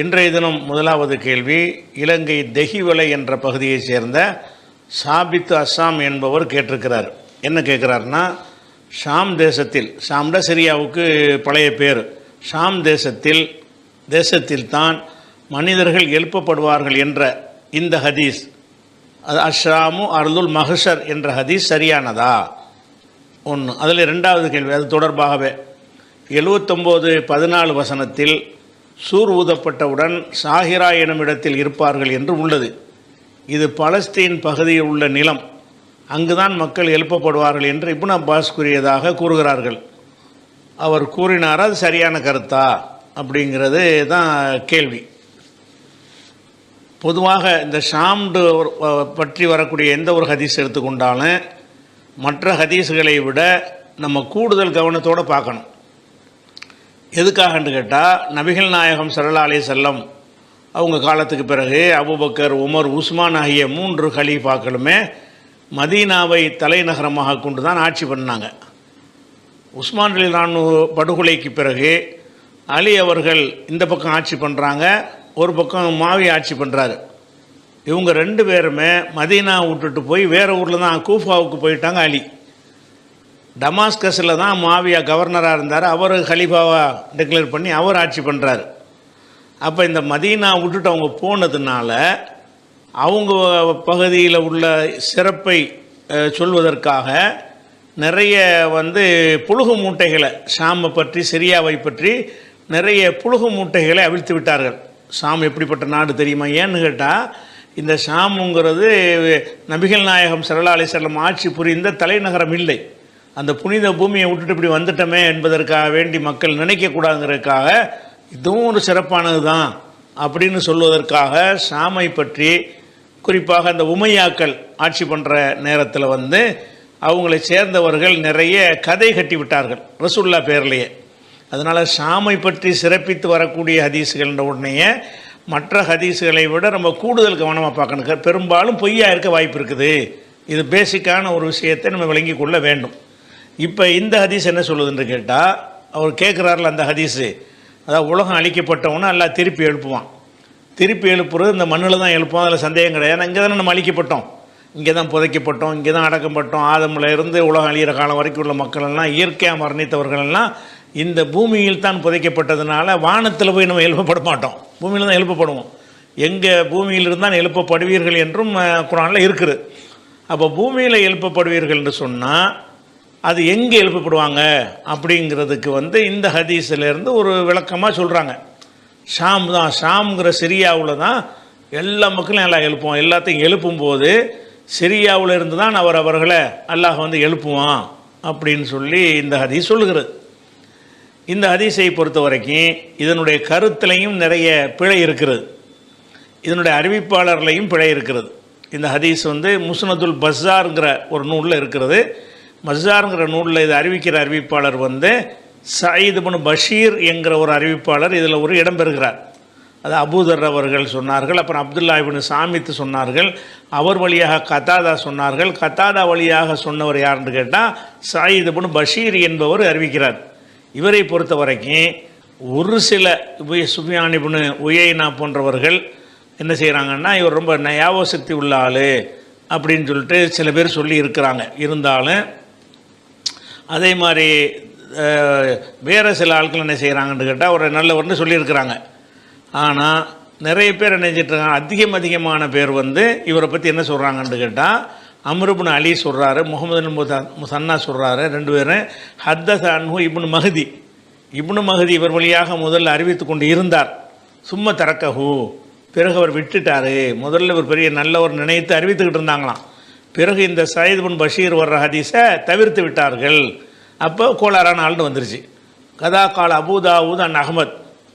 இன்றைய தினம் முதலாவது கேள்வி, இலங்கை தெஹிவலை என்ற பகுதியைச் சேர்ந்த சாபித் அஸ்ஸாம் என்பவர் கேட்டிருக்கிறார். என்ன கேட்குறாருன்னா, ஷாம் தேசத்தில், ஷாம்ட சிரியாவுக்கு பழைய பேர், ஷாம் தேசத்தில் தான் மனிதர்கள் எழுப்பப்படுவார்கள் என்ற இந்த ஹதீஸ், அது அஷ்ஷாமு அர்துல் மஹ்ஷர் என்ற ஹதீஸ் சரியானதா? ஒன்று. அதில் ரெண்டாவது கேள்வி, அது தொடர்பாகவே 79:14 வசனத்தில் சூர் ஊதப்பட்டவுடன் சாஹிரா எனுமிடத்தில் இருப்பார்கள் என்று உள்ளது. இது பலஸ்தீன் பகுதியில் உள்ள நிலம், அங்குதான் மக்கள் எழுப்பப்படுவார்கள் என்று இப்னு அப்பாஸ் கூறியதாக கூறுகிறார்கள். அவர் கூறினார், அது சரியான கருத்தா அப்படிங்கிறது தான் கேள்வி. பொதுவாக இந்த ஷாம்டு பற்றி வரக்கூடிய எந்த ஒரு ஹதீஸ் எடுத்துக்கொண்டாலும் மற்ற ஹதீஸுகளை விட நம்ம கூடுதல் கவனத்தோடு பார்க்கணும். எதுக்காகன்னு கேட்டால், நபிகள் நாயகம் ஸல்லல்லாஹு அலைஹி வஸல்லம் அவங்க காலத்துக்கு பிறகு அபூபக்கர், உமர், உஸ்மான் ஆகிய 3 கலீஃபாக்களுமே மதீனாவை தலைநகரமாக கொண்டு தான் ஆட்சி பண்ணாங்க. உஸ்மான் ரலியல்லாஹு படுகொலைக்கு பிறகு அலி அவர்கள் இந்த பக்கம் ஆட்சி பண்ணுறாங்க, ஒரு பக்கம் மாவியா ஆட்சி பண்ணுறாரு. இவங்க 2 பேருமே மதீனா விட்டுட்டு போய் வேறு ஊரில் தான் கூஃபாவுக்கு போயிட்டாங்க. அலி டமாஸ்கஸில் தான் மாவியா கவர்னராக இருந்தார், அவர் ஹலீஃபாவாக டிக்ளேர் பண்ணி அவர் ஆட்சி பண்ணுறாரு. அப்போ இந்த மதீனா விட்டுட்டு அவங்க போனதுனால அவங்க பகுதியில் உள்ள சிறப்பை சொல்வதற்காக நிறைய புழுகு மூட்டைகளை, ஷாமை பற்றி, சிரியாவை பற்றி நிறைய புழுகு மூட்டைகளை அவிழ்த்து விட்டார்கள். ஷாம் எப்படிப்பட்ட நாடு தெரியுமா? ஏன்னு கேட்டால், இந்த ஷாமுங்கிறது நபிகள் நாயகம் ஸல்லல்லாஹு அலைஹி வஸல்லம் ஆட்சி புரிந்த தலைநகரம் இல்லை. அந்த புனித பூமியை விட்டுட்டு இப்படி வந்துட்டோமே என்பதற்காக வேண்டி மக்கள் நினைக்கக்கூடாதுங்கிறதுக்காக இதுவும் ஒரு சிறப்பானது தான் அப்படின்னு சொல்வதற்காக ஷாமை பற்றி, குறிப்பாக அந்த உமையாக்கள் ஆட்சி பண்ணுற நேரத்தில் அவங்களை சேர்ந்தவர்கள் நிறைய கதை கட்டி விட்டார்கள் ரசூல்லா பேர்லேயே. அதனால் ஷாமை பற்றி சிறப்பித்து வரக்கூடிய ஹதீஸுகள்ன்ற உடனேயே மற்ற ஹதீஸுகளை விட நம்ம கூடுதல் கவனமாக பார்க்கணும். பெரும்பாலும் பொய்யா இருக்க வாய்ப்பு இருக்குது. இது பேசிக்கான ஒரு விஷயத்தை நம்ம விளங்கி கொள்ள வேண்டும். இப்போ இந்த ஹதீஸ் என்ன சொல்லுதுன்னு கேட்டால், அவர் கேட்குறாருல அந்த ஹதீஸு, அதாவது உலகம் அழிக்கப்பட்டவொன்னே எல்லாம் திருப்பி எழுப்புவான். திருப்பி எழுப்புறது இந்த மண்ணில் தான் எழுப்புவோம், அதில் சந்தேகம் கிடையாது. ஏன்னா இங்கே தானே நம்ம அழிக்கப்பட்டோம், இங்கே தான் புதைக்கப்பட்டோம், இங்கே தான் அடக்கப்பட்டோம். ஆதமில் இருந்து உலகம் அழிகிற காலம் வரைக்கும் உள்ள மக்களெல்லாம், இயற்கையாக மரணித்தவர்களெல்லாம் இந்த பூமியில் தான் புதைக்கப்பட்டதுனால வானத்தில் போய் நம்ம எழுப்பப்பட மாட்டோம், பூமியில் தான் எழுப்பப்படுவோம். எங்கள் பூமியிலிருந்து தான் எழுப்பப்படுவீர்கள் என்றும் குர்ஆனில் இருக்குது. அப்போ பூமியில் எழுப்பப்படுவீர்கள் என்று சொன்னால் அது எங்கே எழுப்பப்படுவாங்க அப்படிங்கிறதுக்கு இந்த ஹதீஸிலேருந்து ஒரு விளக்கமாக சொல்கிறாங்க. ஷாம் தான், ஷாம்ங்கிற சிரியாவில் தான் எல்லா மக்களும் எல்லாம் எழுப்புவோம். எல்லாத்தையும் எழுப்பும்போது சிரியாவில் இருந்து தான் அவர்களை அல்லாஹ் எழுப்புவான் அப்படின்னு சொல்லி இந்த ஹதீஸ் சொல்லுகிறது. இந்த ஹதீஸை பொறுத்த வரைக்கும் இதனுடைய கருத்துலையும் நிறைய பிழை இருக்கிறது, இதனுடைய அறிவிப்பாளர்லையும் பிழை இருக்கிறது. இந்த ஹதீஸ் முஸ்னதுல் பஸார்ங்கிற ஒரு நூலில் இருக்கிறது. பஸார்ங்கிற நூலில் இது அறிவிக்கிற அறிவிப்பாளர் சயீத் இப்னு பஷீர் என்கிற ஒரு அறிவிப்பாளர் இதில் ஒரு இடம் பெறுகிறார். அது அபூதர் அவர்கள் சொன்னார்கள், அப்புறம் அப்துல்லா இப்னு சாமித் சொன்னார்கள், அவர் வழியாக கத்தாதா சொன்னார்கள். கத்தாதா வழியாக சொன்னவர் யாருன்னு கேட்டால் சயீத் இப்னு பஷீர் என்பவர் அறிவிக்கிறார். இவரை பொறுத்த வரைக்கும் ஒரு சில சுஃபியான் இப்னு உயைனா போன்றவர்கள் என்ன செய்கிறாங்கன்னா, இவர் ரொம்ப ஞாபக சக்தி உள்ள ஆள் அப்படின்னு சொல்லிட்டு சில பேர் சொல்லி இருக்கிறாங்க. இருந்தாலும் அதே மாதிரி வேறு சில ஆட்கள் என்ன செய்கிறாங்கன்னு கேட்டால் ஒரு நல்லவர்னு சொல்லியிருக்கிறாங்க. ஆனால் நிறைய பேர் என்ன செஞ்சிட்ருக்காங்க, அதிகமான பேர் இவரை பற்றி என்ன சொல்கிறாங்கன்னு கேட்டால், அம்ர் இப்னு அலி சொல்கிறாரு, முஹம்மது முசன்னா சொல்கிறாரு, 2 பேரும் ஹத்தஸ அன்ஹு இப்னு மஹதி, இப்னு மஹதி இவர் வழியாக முதல்ல அறிவித்து கொண்டு இருந்தார். சும்ம தரக்கஹு, பிறகு அவர் விட்டுட்டார். முதல்ல ஒரு பெரிய நல்லவர் நினைத்து அறிவித்துக்கிட்டு இருந்தாங்களாம். பிறகு இந்த சயீத் இப்னு பஷீர் வர்ற ஹதீஸை தவிர்த்து விட்டார்கள். அப்போ கோளாறான ஆள்னு வந்துருச்சு. கதா கால அபூதாவூத் அன் அஹ்மத்,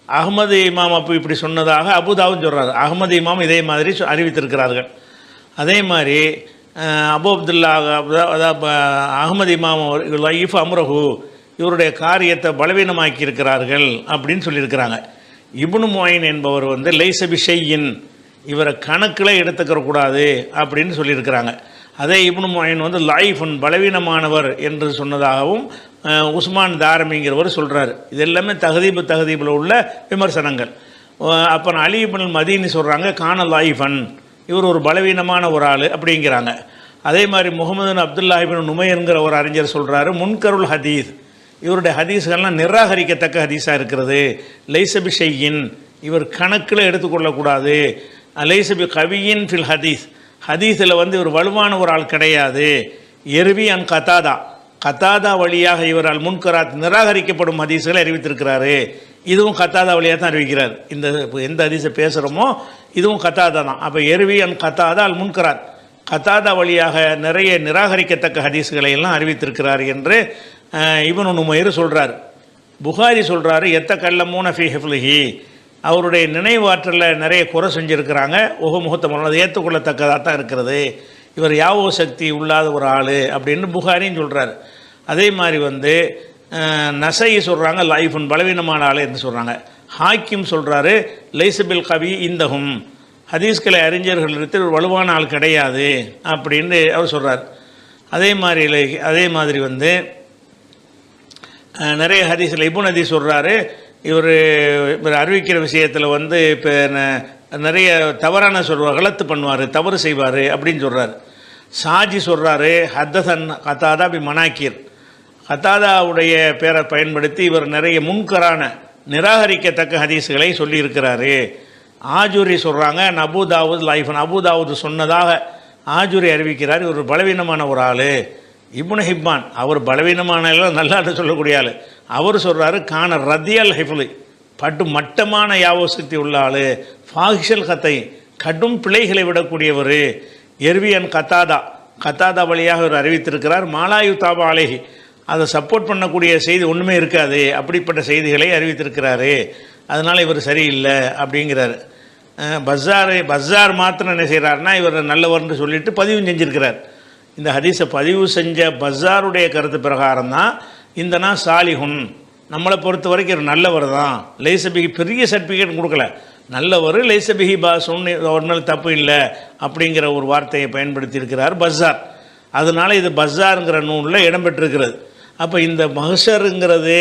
அஹ்மது இமாம் அப்போ இப்படி சொன்னதாக அபூதாவூத் சொல்கிறார். அஹ்மது இமாம் இதே மாதிரி அறிவித்திருக்கிறார்கள். அதே மாதிரி அபு அப்துல்லா அஹ்மது இமாம் லைஃப் அம்ரஹு, இவருடைய காரியத்தை பலவீனமாக்கி இருக்கிறார்கள் அப்படின்னு சொல்லியிருக்கிறாங்க. இப்னு முயின் என்பவர் லைஸபி ஷையின், இவரை கணக்கில் எடுத்துக்கிறக்கூடாது அப்படின்னு சொல்லியிருக்கிறாங்க. அதே இப்னு முயின் லைஃபுன், பலவீனமானவர் என்று சொன்னதாகவும் உஸ்மான் தாரமிங்கிறவர் சொல்கிறார். இது எல்லாமே தகதீபில் உள்ள விமர்சனங்கள். அப்புறம் அலி இப்னுல் மதீனி சொல்கிறாங்க கான லாயிஃபன், இவர் ஒரு பலவீனமான ஒரு ஆள் அப்படிங்கிறாங்க. அதே மாதிரி முகமது அப்துல்லா இப்னு நுமையருங்கிற ஒரு அறிஞர் சொல்கிறாரு முன்கருல் ஹதீஸ், இவருடைய ஹதீஸ்கள்லாம் நிராகரிக்கத்தக்க ஹதீஸாக இருக்கிறது. லைசபி ஷையின், இவர் கணக்கில் எடுத்துக்கொள்ளக்கூடாது. லைசபி கவியின் ஃபில் ஹதீஸ், ஹதீஸில் வந்து இவர் வலுவான ஒரு ஆள் கிடையாது. எருவி அன் கத்தாதா, கத்தாதா வழியாக இவர் அல் முன்கராத் நிராகரிக்கப்படும் ஹதீஸ்களை அறிவித்திருக்கிறாரு. இதுவும் கத்தாதா வழியாக தான் அறிவிக்கிறார். இந்த எந்த ஹதீஸை பேசுகிறோமோ இதுவும் கத்தாதா தான். அப்போ எருவி அன் கத்தாதா அல் முன்கராத், கத்தாதா வழியாக நிறைய நிராகரிக்கத்தக்க ஹதீஸ்களை எல்லாம் அறிவித்திருக்கிறார் என்று இப்னு நுமைர் சொல்கிறார். புகாரி சொல்கிறாரு எத்த கல்லமூன ஃபி ஹிஃப்லிஹி, அவருடைய நினைவாற்றலில் நிறைய குறை செஞ்சுருக்கிறாங்க. முகத்தம் அது ஏற்றுக்கொள்ளத்தக்கதாக தான் இருக்கிறது. இவர் யாவோ சக்தி இல்லாத ஒரு ஆள் அப்படின்னு புகாரின்னு சொல்கிறார். அதே மாதிரி வந்து நசை சொல்கிறாங்க லைஃபுன், பலவீனமான ஆள் என்று சொல்கிறாங்க. ஹாக்கிம் சொல்கிறாரு லைசபில் கவி இந்தகும், ஹதீஸ்களை அறிஞர்கள் எடுத்து ஒரு வலுவான ஆள் கிடையாது அப்படின்னு அவர் சொல்கிறார். அதே மாதிரி வந்து நிறைய ஹதீஸில் இப்னு ஹதீஸ் சொல்கிறாரு இவர் அறிவிக்கிற விஷயத்தில் வந்து இப்போ நிறைய தவறான சொல்வார், கலத்து பண்ணுவார், தவறு செய்வார் அப்படின்னு சொல்கிறார். சாஜி சொல்கிறாரு ஹத்தசன் கத்தாதா பி மனாக்கீர், கத்தாதாவுடைய பேரை பயன்படுத்தி இவர் நிறைய முன்கரான நிராகரிக்கத்தக்க ஹதீஸ்களை சொல்லியிருக்கிறாரு. ஆஜூரி சொல்கிறாங்க அபூதாவுத் லைஃபன், அபூதாவுத் சொன்னதாக ஆஜூரி அறிவிக்கிறார், இவர் பலவீனமான ஒரு ஆள். இப்னு ஹிப்பான், அவர் பலவீனமான நல்லாட்டு சொல்லக்கூடிய ஆள், அவர் சொல்கிறாரு கான ரதியல் ஹிஃப்லி, பட்டு மட்டமான யாவோ சக்தி உள்ள ஆள். ஃபாஹிஷல் கத்தை, கடும் பிழைகளை விடக்கூடியவர். எர்வியன் கத்தாதா, கத்தாதா வழியாக அவர் அறிவித்திருக்கிறார். மாலாயு தாபா அலேஹி, அதை சப்போர்ட் பண்ணக்கூடிய செய்தி ஒன்றுமே இருக்காது, அப்படிப்பட்ட செய்திகளை அறிவித்திருக்கிறாரு. அதனால் இவர் சரியில்லை அப்படிங்கிறார். பஸார் மாத்திரம் என்ன செய்கிறாருன்னா இவர் நல்லவர்னு சொல்லிட்டு பதிவு செஞ்சுருக்கிறார். இந்த ஹதீஸை பதிவு செஞ்ச பஸாருடைய கருத்து பிரகாரம் தான் இந்த நான் சாலிஹுன், நம்மளை பொறுத்த வரைக்கும் ஒரு நல்லவர் தான். லைசபிகி பெரிய சர்டிஃபிகேட் கொடுக்கல, நல்லவர். லைசபிகி பாசுன்னு ஒரு நாள் தப்பு இல்லை அப்படிங்கிற ஒரு வார்த்தையை பயன்படுத்தி இருக்கிறார் பஸார். அதனால் இது பஸாருங்கிற நூலில் இடம்பெற்றிருக்கிறது. அப்போ இந்த மஹ்ஷருங்கிறது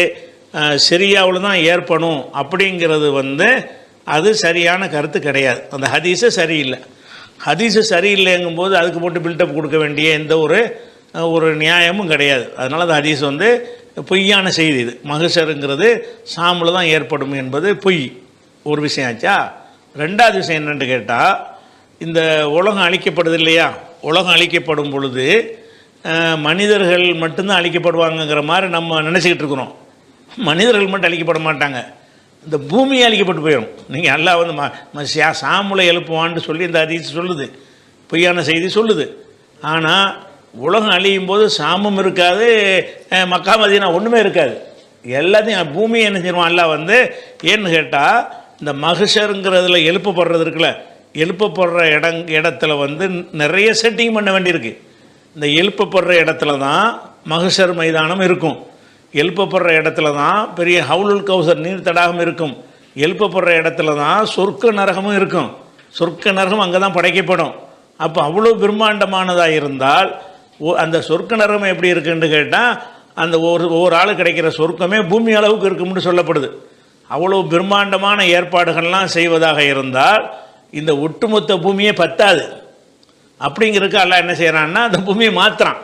சிரியாவில் தான் ஏற்படும் அப்படிங்கிறது வந்து அது சரியான கருத்து கிடையாது. அந்த ஹதீஸு சரியில்லை. ஹதீஸு சரியில்லைங்கும்போது அதுக்கு போட்டு பில்டப் கொடுக்க வேண்டிய எந்த ஒரு நியாயமும் கிடையாது. அதனால் அந்த ஹதீஸ் வந்து பொய்யான செய்தி. இது மஹ்ஷருங்கிறது சாமில் தான் ஏற்படும் என்பது பொய். ஒரு விஷயம் ஆச்சா. ரெண்டாவது விஷயம் என்னென்னு கேட்டால், இந்த உலகம் அழிக்கப்படுது இல்லையா, உலகம் அழிக்கப்படும் பொழுது மனிதர்கள் மட்டும்தான் அழிக்கப்படுவாங்கங்கிற மாதிரி நம்ம நினச்சிக்கிட்டு இருக்கிறோம். மனிதர்கள் மட்டும் அழிக்கப்பட மாட்டாங்க, இந்த பூமியை அழிக்கப்பட்டு போயிடும். நீங்கள் எல்லாம் வந்து சாமுலை எழுப்புவான்னு சொல்லி இந்த ஹதீஸ் சொல்லுது, பொய்யான செய்தி சொல்லுது. ஆனால் உலகம் அழியும் போது சாமும் இருக்காது, மக்கா மதீனா ஒன்றுமே இருக்காது, எல்லாத்தையும் பூமியை என்ன செய்வான் எல்லாம் வந்து. ஏன்னு கேட்டால் இந்த மஹ்ஷருங்கிறதுல எழுப்பப்படுறது இருக்குல்ல, எழுப்பப்படுற இடத்துல வந்து நிறைய செட்டிங் பண்ண வேண்டியிருக்கு. இந்த எழுப்பப்படுற இடத்துல தான் மஹ்ஷர் மைதானம் இருக்கும், எழுப்பப்படுற இடத்துல தான் பெரிய ஹவுலுல் கௌசர் நீர் தடாகம் இருக்கும், எழுப்பப்படுற இடத்துல தான் சொர்க்க நரகமும் இருக்கும், சொர்க்க நரகம் அங்கே தான் படைக்கப்படும். அப்போ அவ்வளோ பிரம்மாண்டமானதாக இருந்தால் அந்த சொர்க்க நரகம் எப்படி இருக்குன்னு கேட்டால் அந்த ஒவ்வொரு ஆள் கிடைக்கிற சொர்க்கமே பூமி அளவுக்கு இருக்கும்னு சொல்லப்படுது. அவ்வளோ பிரம்மாண்டமான ஏற்பாடுகள்லாம் செய்வதாக இருந்தால் இந்த ஒட்டுமொத்த பூமியே பத்தாது. அப்படிங்கிறதுக்கு அல்லாஹ் என்ன செய்கிறான்னா அந்த பூமியை மாற்றுறான்.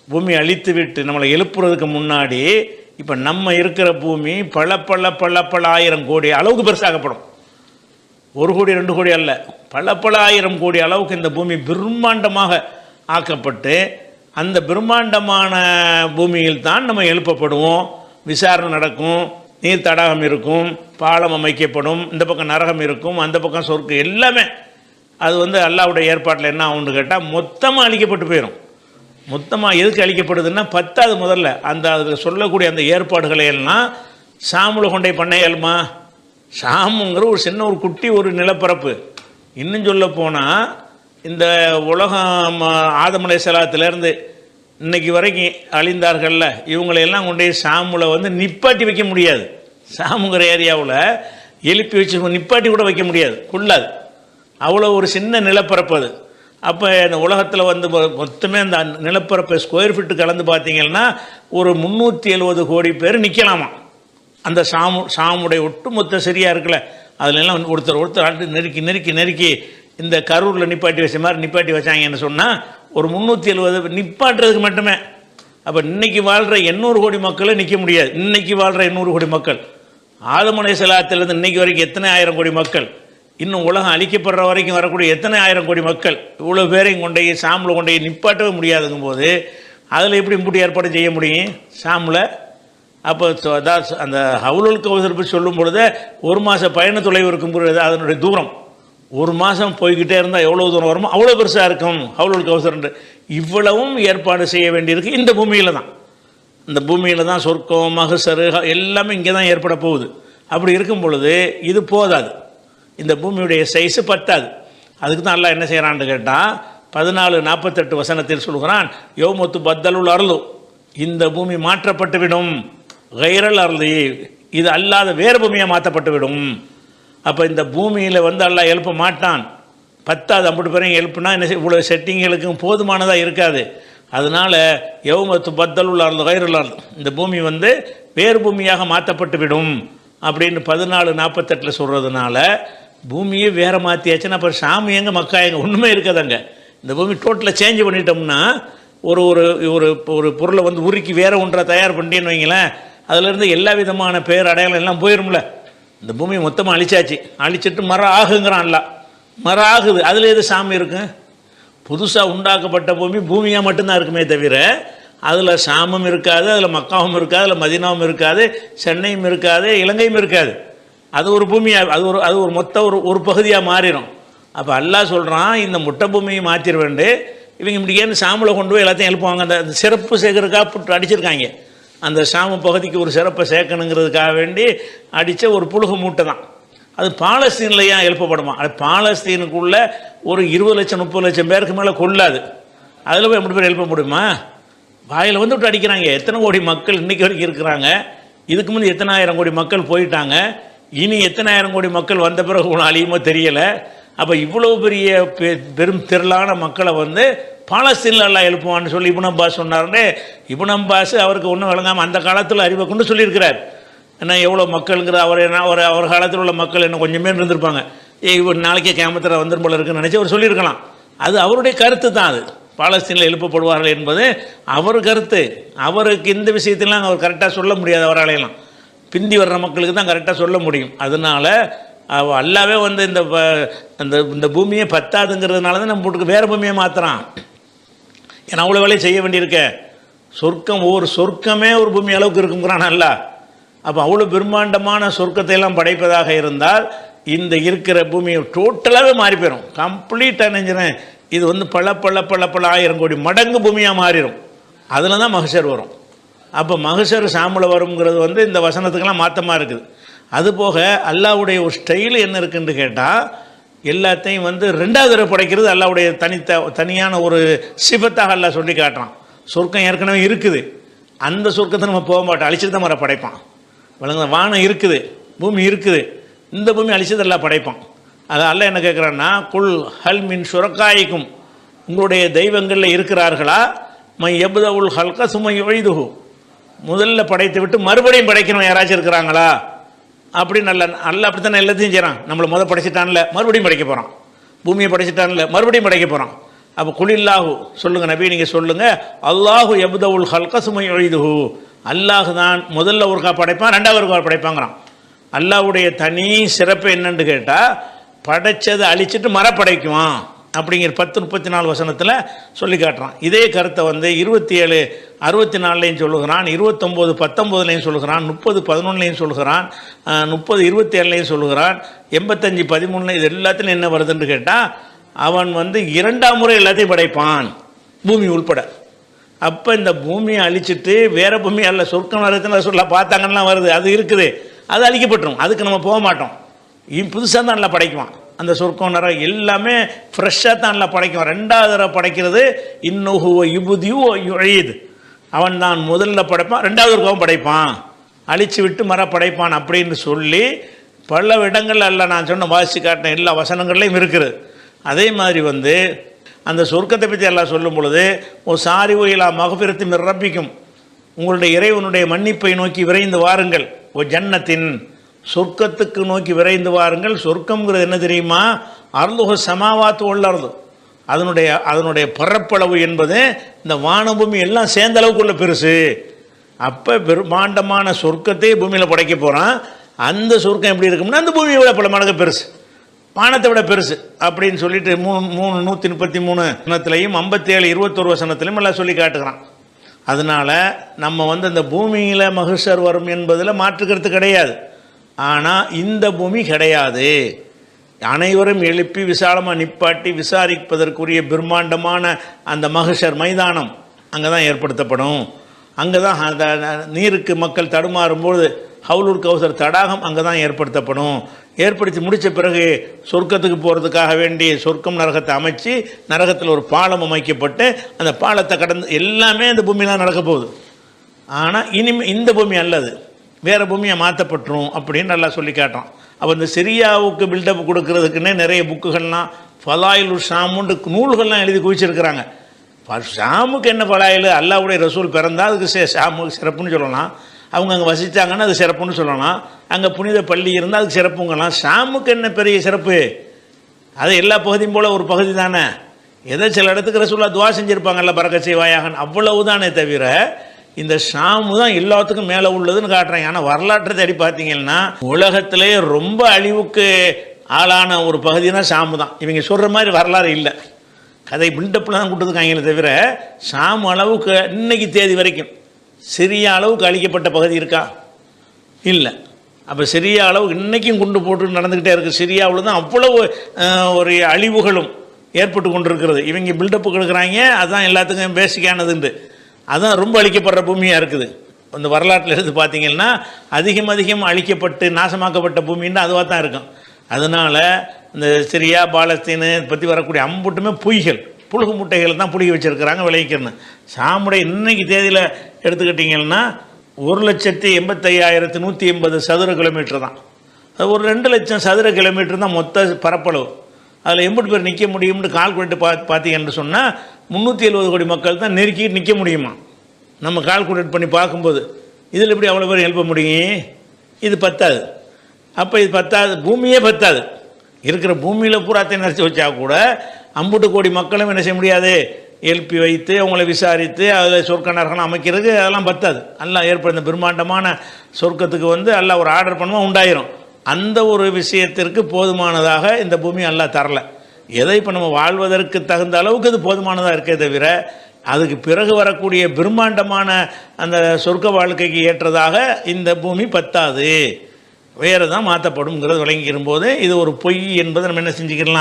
பூமியை அழித்து விட்டு நம்மளை எழுப்புறதுக்கு முன்னாடி இப்போ நம்ம இருக்கிற பூமி பல ஆயிரம் கோடி அளவுக்கு பெருசாகப்படும். 1 கோடி 2 கோடி அல்ல, பல ஆயிரம் கோடி அளவுக்கு இந்த பூமி பிரம்மாண்டமாக ஆக்கப்பட்டு அந்த பிரம்மாண்டமான பூமியில் தான் நம்ம எழுப்பப்படுவோம். விசாரணை நடக்கும், நீர் தடாகம் இருக்கும், பாலம் அமைக்கப்படும், இந்த பக்கம் நரகம் இருக்கும், அந்த பக்கம் சொர்க்கம், எல்லாமே அது வந்து அல்லாஹ்வுடைய ஏற்பாட்டில் என்ன ஆகும்னு கேட்டால் மொத்தமாக அழிக்கப்பட்டு போயிடும். மொத்தமாக எதுக்கு அழிக்கப்படுதுன்னா பத்தாவது முதல்ல அந்த அதில் சொல்லக்கூடிய அந்த ஏற்பாடுகளை எல்லாம் சாமுல கொண்டே பண்ண இயலுமா? சாமுங்கிற ஒரு சின்ன ஒரு குட்டி ஒரு நிலப்பரப்பு. இன்னும் சொல்ல போனால் இந்த உலகம் ஆதம் அலைஹிஸ்ஸலாத்திலேருந்து இன்னைக்கு வரைக்கும் அழிந்தார்கள்ல, இவங்களையெல்லாம் கொண்டே சாமுல வந்து நிப்பாட்டி வைக்க முடியாது. சாமுங்கிற ஏரியாவில் எழுப்பி வச்சு நிப்பாட்டி கூட வைக்க முடியாது, கொள்ளாது. அவ்வளோ ஒரு சின்ன நிலப்பரப்பு அது. அப்போ இந்த உலகத்தில் வந்து மொத்தமே அந்த நிலப்பரப்பை ஸ்கொயர் ஃபீட்டு கலந்து பார்த்தீங்கன்னா ஒரு 370 கோடி பேர் நிற்கலாமா. அந்த சாமுடைய ஒட்டுமொத்த சரியாக இருக்குல்ல அதுலெல்லாம் ஒருத்தர் ஆண்டு நெருக்கி நெருக்கி நெருக்கி இந்த கரூரில் நிப்பாட்டி வச்ச மாதிரி நிப்பாட்டி வச்சாங்கன்னு சொன்னால் ஒரு 370 நிப்பாட்டுறதுக்கு மட்டுமே. அப்போ இன்றைக்கி வாழ்கிற 800 கோடி மக்களை நிற்க முடியாது. இன்றைக்கி வாழ்கிற 800 கோடி மக்கள், ஆதம் அலைஹிஸ்ஸலாத்திலிருந்து இன்றைக்கி வரைக்கும் எத்தனை ஆயிரம் கோடி மக்கள், இன்னும் உலகம் அழிக்கப்படுற வரைக்கும் வரக்கூடிய எத்தனை ஆயிரம் கோடி மக்கள், இவ்வளோ பேரையும் கொண்டு ஷாமில் கொண்டு நிப்பாட்டவே முடியாதுங்கும் போது அதில் எப்படி முட்டி ஏற்பாடு செய்ய முடியும் ஷாமில்? அப்போ அதான் அந்த ஹவுலுல் கௌசர் பற்றி சொல்லும் பொழுது 1 மாத பயண தொலைவு இருக்கும் பொழுது அதனுடைய தூரம் 1 மாதம் போய்கிட்டே இருந்தால் எவ்வளோ தூரம் வருமோ அவ்வளோ பெருசாக இருக்கும் ஹவுலுல் கௌசர். இவ்வளவும் ஏற்பாடு செய்ய வேண்டியிருக்கு இந்த பூமியில் தான். இந்த பூமியில் தான் சொர்க்கம் மகசரு எல்லாமே இங்கே தான் ஏற்பட போகுது. அப்படி இருக்கும் பொழுது இது போதாது, இந்த பூமியுடைய சைஸு பத்தாது. அதுக்கு தான் அல்லாஹ் என்ன செய்கிறான்னு கேட்டால் 14:48 வசனத்தில் சொல்கிறான், யௌமத்து பத்தலுல் அருளு, இந்த பூமி மாற்றப்பட்டு விடும், கைரல் அருளி, இது அல்லாத வேறு பூமியாக மாற்றப்பட்டு விடும். அப்போ இந்த பூமியில் அல்லாஹ் எழுப்ப மாட்டான், பத்தாது. ஐம்பது பேரையும் எழுப்புனா என்ன இவ்வளோ செட்டிங்களுக்கும் போதுமானதாக இருக்காது. அதனால் யௌமத்து பத்தலுல் அருள் கைரல் அருள், இந்த பூமி வேறு பூமியாக மாற்றப்பட்டு விடும் அப்படின்னு 14:48 சொல்கிறதுனால பூமியை வேறு மாற்றியாச்சுன்னா அப்புறம் சாமி எங்கே மக்கா எங்கே ஒன்றுமே இருக்காதாங்க. இந்த பூமி டோட்டலாக சேஞ்ச் பண்ணிட்டோம்னா ஒரு ஒரு ஒரு ஒரு பொருளை உருக்கி வேறு ஒன்றை தயார் பண்ணிட்டேன்னு வைங்களேன், அதிலேருந்து எல்லா விதமான பேர் அடையாளம் எல்லாம் போயிடும்ல. இந்த பூமியை மொத்தமாக அழிச்சாச்சு, அழிச்சிட்டு மரம் ஆகுங்கிறான் அல்ல, மரம் ஆகுது. அதில் எது சாமி இருக்கு? புதுசாக உண்டாக்கப்பட்ட பூமியாக மட்டும்தான் இருக்குமே தவிர அதில் சாமம் இருக்காது, அதில் மக்காவும் இருக்காது, அதில் மதினாவும் இருக்காது, சென்னையும் இருக்காது, இலங்கையும் இருக்காது. அது ஒரு பூமியாக அது ஒரு மொத்த ஒரு பகுதியாக மாறிடும். அப்போ அல்லாஹ் சொல்கிறான், இந்த முட்டை பூமியை மாற்றிட வேண்டு, இவங்க இப்படிக்கேன்னு சாமில் கொண்டு போய் எல்லாத்தையும் எழுப்புவாங்க. அந்த சிறப்பு சேர்க்கறதுக்காக புட்டு அடிச்சிருக்காங்க. அந்த சாம பகுதிக்கு ஒரு சிறப்பை சேர்க்கணுங்கிறதுக்காக வேண்டி அடித்த ஒரு புழுகு மூட்டை தான். அது பாலஸ்தீனில் ஏன் எழுப்பப்படுமா? அது பாலஸ்தீனுக்குள்ளே ஒரு 20 லட்சம் 30 லட்சம் பேருக்கு மேலே கொள்ளாது. அதில் போய் எப்படி பேர் எழுப்ப முடியுமா? வாயில் விட்டு அடிக்கிறாங்க. எத்தனை கோடி மக்கள் இன்றைக்கி வரைக்கும் இருக்கிறாங்க, இதுக்கு முந்தைய எத்தனை ஆயிரம் கோடி மக்கள் போயிட்டாங்க, இனி எத்தனை ஆயிரம் கோடி மக்கள் வந்த பிறகு ஒன்றும் அழியுமோ தெரியலை. அப்போ இவ்வளோ பெரிய பெரும் திரளான மக்களை பாலஸ்தீனில் எல்லாம் எழுப்புவான்னு சொல்லி இப்னு அப்பாஸ் சொன்னார்னே. இப்னு அப்பாஸ் அவருக்கு ஒன்றும் விளங்காமல் அந்த காலத்தில் அறிவை கொண்டு சொல்லியிருக்கிறார். ஏன்னா எவ்வளோ மக்களுங்கிற அவர் காலத்தில் உள்ள மக்கள் என்ன கொஞ்சமே இருந்திருப்பாங்க, இவர் நாளைக்கே கியாமத்தில் வந்துடும் போல இருக்குன்னு நினச்சி அவர் சொல்லியிருக்கலாம். அது அவருடைய கருத்து தான். அது பாலஸ்தீனில் எழுப்பப்படுவார்கள் என்பது அவர் கருத்து. அவருக்கு இந்த விஷயத்திலாம் அவர் கரெக்டாக சொல்ல முடியாது. அவராலையெல்லாம் பிந்தி வர்ற மக்களுக்கு தான் கரெக்டாக சொல்ல முடியும். அதனால் அல்லாவே இந்த பூமியை பத்தாதுங்கிறதுனால தான் நம்ம வீட்டுக்கு வேறு பூமியை மாற்றுறான். ஏன்னா அவ்வளோ வேலையை செய்ய வேண்டியிருக்க. சொர்க்கம் ஒரு சொர்க்கமே ஒரு பூமி அளவுக்கு இருக்குங்கிறான் அல்லா. அப்போ அவ்வளோ பிரம்மாண்டமான சொர்க்கத்தை எல்லாம் படைப்பதாக இருந்தால் இந்த இருக்கிற பூமியை டோட்டலாகவே மாறி போயிடும். கம்ப்ளீட்டாக நினைஞ்சிறேன் இது பல ஆயிரம் கோடி மடங்கு பூமியாக மாறிடும். அதில் தான் மகசர் வரும். அப்போ மகசர் சாம்பல் வருங்கிறது இந்த வசனத்துக்கெல்லாம் மாற்றமாக இருக்குது. அதுபோக அல்லாவுடைய ஒரு ஸ்டைல் என்ன இருக்குன்னு கேட்டால் எல்லாத்தையும் 2வது தடவை படைக்கிறது அல்லாவுடைய தனியான ஒரு சிபத்தாக அல்லா சொல்லி காட்டுறான். சொர்க்கம் ஏற்கனவே இருக்குது, அந்த சொர்க்கத்தை நம்ம போக மாட்டோம், அழிச்சிட்டு தான் மர படைப்பான். விளங்குத? வானம் இருக்குது, பூமி இருக்குது, இந்த பூமி அழிச்சது எல்லாம் படைப்பான். அது அல்ல என்ன கேட்குறான்னா, குல் ஹல் மின் சுரக்காய்க்கும், உங்களுடைய தெய்வங்களில் இருக்கிறார்களா, மை எபுதவுல் ஹல்க சுமை எழுதுகு, முதல்ல படைத்து விட்டு மறுபடியும் படைக்கணும் யாராச்சும் இருக்கிறாங்களா அப்படின்னு அல்ல அப்படித்தானே எல்லாத்தையும் செய்கிறான். நம்மளை படைச்சிட்டான்ல மறுபடியும் படைக்க போகிறான், பூமியை படைச்சிட்டான்ல மறுபடியும் படைக்க போகிறான். அப்போ குலில்லாஹு சொல்லுங்கள் நபி, நீங்கள் சொல்லுங்கள், அல்லாஹு எபுதவுல் ஹல்க சுமை எழுதுகு, அல்லாஹு தான் முதல்ல ஒருக்கா படைப்பான், 2வது ஒருக்கா படைப்பாங்கிறான். அல்லாஹ்வுடைய தனி சிறப்பு என்னன்னு கேட்டால் படைச்சதை அழிச்சிட்டு மரப்படைக்குவான் அப்படிங்கிற 10:34 வசனத்தில் சொல்லி காட்டுறான். இதே கருத்தை 27:64 சொல்லுகிறான், 29:19 சொல்லுகிறான், 30:11 சொல்லுகிறான், 30:27 சொல்லுகிறான், 85:13. இது எல்லாத்துலையும் என்ன வருதுன்னு கேட்டால் அவன் 2ஆம் முறை எல்லாத்தையும் படைப்பான், பூமி உள்பட. அப்போ இந்த பூமியை அழிச்சிட்டு வேற பூமி அல்ல சொர்க்கம் வரதுன்னு சொல்ல பார்த்தாங்கன்னா வருது, அது இருக்குது, அது அழிக்கப்பட்டுரும், அதுக்கு நம்ம போக மாட்டோம். புதுசாக தான் நல்லா படைக்குவான். அந்த சொர்க்கம் நர எல்லாமே ஃப்ரெஷ்ஷாக தான் நல்லா படைக்கும். 2வது தடவை படைக்கிறது இன்னுஹுவ யுபுதியு யுஈத், அவன் தான் முதல்ல படைப்பான், 2வது ஒருக்காவும் படைப்பான், அழிச்சு விட்டு படைப்பான் அப்படின்னு சொல்லி பல இடங்கள் அல்ல நான் சொன்ன வாசி காட்டின எல்லா வசனங்கள்லையும் இருக்குது. அதே மாதிரி அந்த சொர்க்கத்தை பற்றி எல்லாம் சொல்லும் பொழுது ஓ சாரி ஓயிலா மகபிரத்தி மிரப்பிக்கும், உங்களுடைய இறைவனுடைய மன்னிப்பை நோக்கி விரைந்து வாருங்கள், ஓ ஜன்னத்தின் சொர்க்கத்துக்கு நோக்கி விரைந்து வாருங்கள். சொர்க்கம்ங்கிறது என்ன தெரியுமா? அர்லுஹு சமாவாத்து உள்ளர்து, அதனுடைய பரப்பளவு என்பது இந்த வானபூமி எல்லாம் சேர்ந்த அளவுக்குள்ள பெருசு. அப்போ பிரம்மாண்டமான சொர்க்கத்தை பூமியில் படைக்க போகிறான். அந்த சொர்க்கம் எப்படி இருக்கும்னா அந்த பூமியை விட பல மடங்கு பெருசு, வானத்தை விட பெருசு அப்படின்னு சொல்லிட்டு 133 வசனத்திலையும் 57 21 வசனத்திலையும் எல்லாம் சொல்லி காட்டுகிறான். அதனால் நம்ம அந்த பூமியில் மஹ்ஷர் வரும் என்பதில் மாற்றுக்கிறது கிடையாது. ஆனால் இந்த பூமி கிடையாது. அனைவரும் எழுப்பி விசாலமாக நிப்பாட்டி விசாரிப்பதற்குரிய பிரம்மாண்டமான அந்த மஹ்ஷர் மைதானம் அங்கே தான் ஏற்படுத்தப்படும். அங்கே தான் அந்த நீருக்கு மக்கள் தடுமாறும்போது ஹவுலுல் கௌசர் தடாகம் அங்கே தான் ஏற்படுத்தப்படும். ஏற்படுத்தி முடித்த பிறகு சொர்க்கத்துக்கு போகிறதுக்காக வேண்டி சொர்க்கம் நரகத்தை அமைச்சு நரகத்தில் ஒரு பாலம் அமைக்கப்பட்டு அந்த பாலத்தை கடந்து எல்லாமே அந்த பூமியெலாம் நடக்க போகுது. ஆனால் இந்த பூமி அல்லது வேறு பூமியை மாற்றப்பட்டுரும் அப்படின்னு நல்லா சொல்லி காட்டுறான். அப்போ இந்த சிரியாவுக்கு பில்டப் கொடுக்கறதுக்குன்னே நிறைய புக்குகள்லாம் ஃபலாயிலு ஷாமுன்னு நூல்கள்லாம் எழுதி குவிச்சிருக்கிறாங்க. ஷாமுக்கு என்ன ஃபலாயில்? அல்லாஹ்வுடைய ரசூல் பிறந்தால் அதுக்கு ஷாமுக்கு சிறப்புன்னு சொல்லலாம். அவங்க அங்கே வசித்தாங்கன்னா அது சிறப்புன்னு சொல்லலாம். அங்கே புனித பள்ளி இருந்தால் அதுக்கு சிறப்புங்கலாம். ஷாமுக்கு என்ன பெரிய சிறப்பு? அது எல்லா பகுதியும் போல் ஒரு பகுதி தானே. ஏதோ சில இடத்துக்கு ரசூலுல்லாஹ் துவா செஞ்சுருப்பாங்கல்ல, பரக்கத் செய்வாயாக, அவ்வளவு தானே தவிர இந்த ஷாமு தான் எல்லாத்துக்கும் மேலே உள்ளதுன்னு காட்டுறாங்க. ஆனால் வரலாற்றை தேடி பார்த்தீங்கன்னா உலகத்திலே ரொம்ப அழிவுக்கு ஆளான ஒரு பகுதினா ஷாமு தான். இவங்க சொல்கிற மாதிரி வரலாறு இல்லை, கதை பில்டப்பில் தான் கொடுத்துருக்காங்களே தவிர ஷாம் அளவுக்கு இன்னைக்கு தேதி வரைக்கும் சிரியா அளவுக்கு அழிக்கப்பட்ட பகுதி இருக்கா? இல்லை. அப்போ சிரியா அளவுக்கு இன்றைக்கும் குண்டு போட்டு நடந்துக்கிட்டே இருக்குது. சிரியாவில் தான் அவ்வளவு ஒரு அழிவுகளும் ஏற்பட்டு கொண்டு இருக்கிறது. இவங்க பில்டப்பு கொடுக்குறாங்க, அதுதான் எல்லாத்துக்கும் பேசிக்கானதுண்டு. அதுதான் ரொம்ப அழிக்கப்படுற பூமியாக இருக்குது. அந்த வரலாற்றில் இருந்து பார்த்தீங்கன்னா அதிகம் அழிக்கப்பட்டு நாசமாக்கப்பட்ட பூமின்னா அதுவாக தான் இருக்கும். அதனால் இந்த சிரியா பாலஸ்தீனு பற்றி வரக்கூடிய அம்புட்டுமே பொய்கள், புழுகு முட்டைகள் தான் பிடிக்க வச்சுருக்கிறாங்க விளைவிக்கிறன்னு. ஷாமுடைய இன்னைக்கு தேதியில் எடுத்துக்கிட்டிங்கன்னா 1,85,180 சதுர கிலோமீட்டர் தான். அது ஒரு 2 லட்சம் சதுர கிலோமீட்டர் தான் மொத்த பரப்பளவு. அதில் 80 பேர் நிற்க முடியும்னு கால்குலேட்டு பார்த்தீங்கன்னு சொன்னால் 370 கோடி மக்கள் தான் நெருக்கிட்டு நிற்க முடியுமா நம்ம கால்குலேட் பண்ணி பார்க்கும்போது. இதில் எப்படி அவ்வளோ பேர் எழுப்ப முடியும்? இது பத்தாது. அப்போ இது பத்தாது, பூமியே பத்தாது. இருக்கிற பூமியில் பூராத்தை நினச்சி வச்சா கூட 50 கோடி மக்களும் என்ன செய்ய முடியாது? எழுப்பி வைத்து அவங்கள விசாரித்து அதில் சொர்க்க நரகம் அமைக்கிறதுக்கு அதெல்லாம் பத்தாது. அல்லாஹ் ஏற்படுத்த பிரம்மாண்டமான சொர்க்கத்துக்கு அல்லாஹ் ஒரு ஆர்டர் பண்ணுவோம் உண்டாயிரும். அந்த ஒரு விஷயத்திற்கு போதுமானதாக இந்த பூமி அல்லாஹ் தரலை. எதை இப்போ நம்ம வாழ்வதற்கு தகுந்த அளவுக்கு அது போதுமானதாக இருக்கே தவிர அதுக்கு பிறகு வரக்கூடிய பிரம்மாண்டமான அந்த சொர்க்க வாழ்க்கைக்கு ஏற்றதாக இந்த பூமி பத்தாது, வேறு தான் மாற்றப்படும்ங்கிறது விளங்கிக்கிற போது இது ஒரு பொய் என்பதை நம்ம என்ன செஞ்சுக்கலாம்?